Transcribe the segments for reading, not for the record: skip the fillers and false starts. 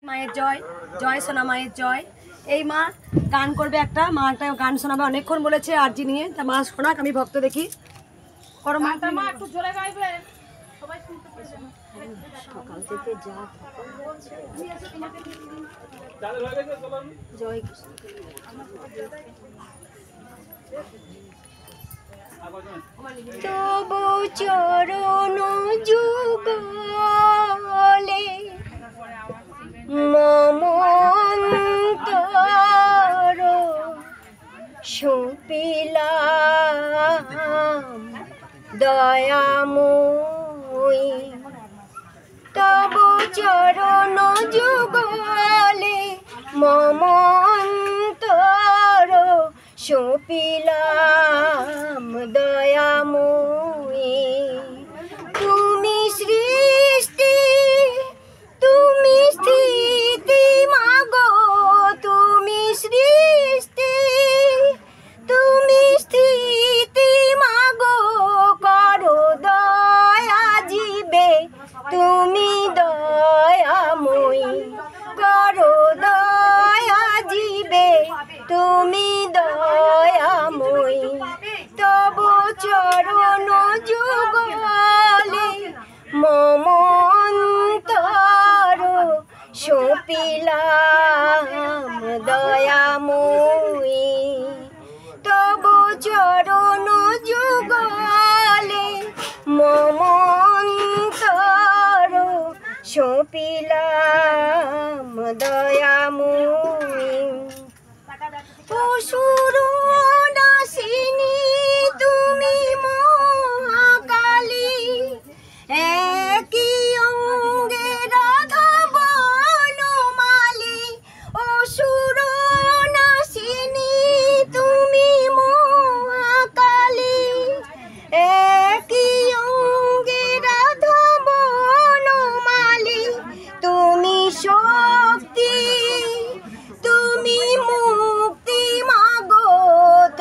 মায়ের জয়, জয় সোনা মায়ের জয়। এই মা গান করবে, একটা মা একটা গান শোনাবে, অনেকক্ষণ বলেছে আরজি নিয়ে। তা মা শোনাক, আমি ভক্ত দেখি। করো মা, একটু জোরে গাইবেন, সবাই শুনতে পাবে। সকাল থেকে যা জয় তবু চরণ যুগলে মম অন্তর সুপিলাম দয়াময়ী। তবু চরণ যুগলে মম অন্তর সুপিলাম দয়াময়ী। তুমি সৃষ্টি, তুমি স্থিতি মাগো, তুমি সৃষ্টি, তুমি স্থিতি মাগো, করো দয়া জীবে তুমি দয়াময়ী, করো দয়া জীবে তুমি দয়াময়ী। তব চরণ যুগলে মম অন্তর সুপিলাম দয়াময়ী। তব চরণ যুগলে মম অন্তর সুপিলাম দয়াময়ী। অসুর নাশিনী তুমি মহাকালী, একই অঙ্গে রাধা বনমালী। অসুর নাশিনী তুমি মহাকালী, একই অঙ্গে রাধা বনমালী। তুমি শক্তি, তুমি মুক্তি মাগো,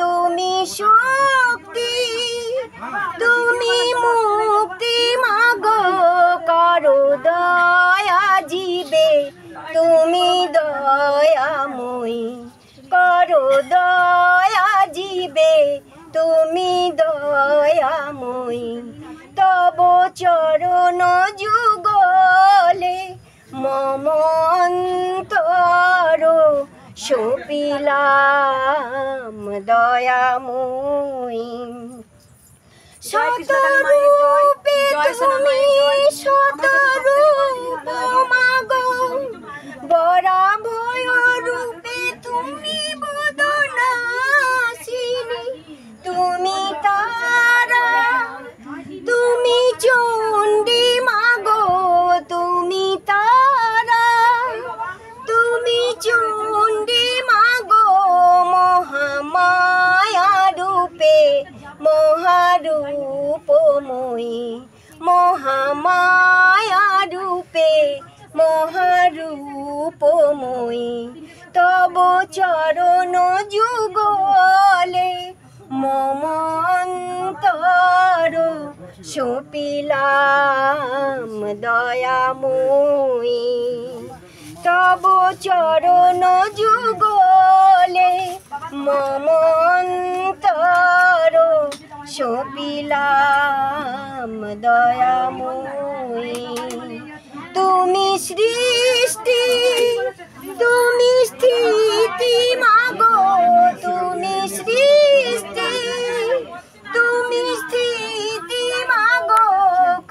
তুমি শক্তি, তুমি মুক্তি মাগো, করো দয়া জীবে তুমি দয়াময়ী, করো দয়া জীবে তুমি দয়াময়ী। তব চরণ যুগলে মম অন্তর সুপিলাম দয়াময়ী। শতরূপে তুমি শতরূপ মাগো, বরা ভয় রূপে তুমি বদনাশিনী। তুমি তারা, তুমি চণ্ডী মাগো, তুমি তারা, তুমি চণ্ডী মাগো, মহামায়া রূপে মহারূপময়ী, মহামায়া রূপে মহারূপময়ী। তব চরণ যুগলে মম অন্তর সুপিলাম দয়াময়ী। তব চরণ যুগলে মম অন্তর সুপিলাম দয়াময়ী। তুমি সৃষ্টি, তুমি স্থিতি মাগো, তুমি সৃষ্টি, তুমি স্থিতি মাগো,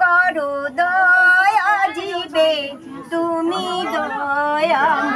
করো দয়া জীবে তুমি দয়াময়ী।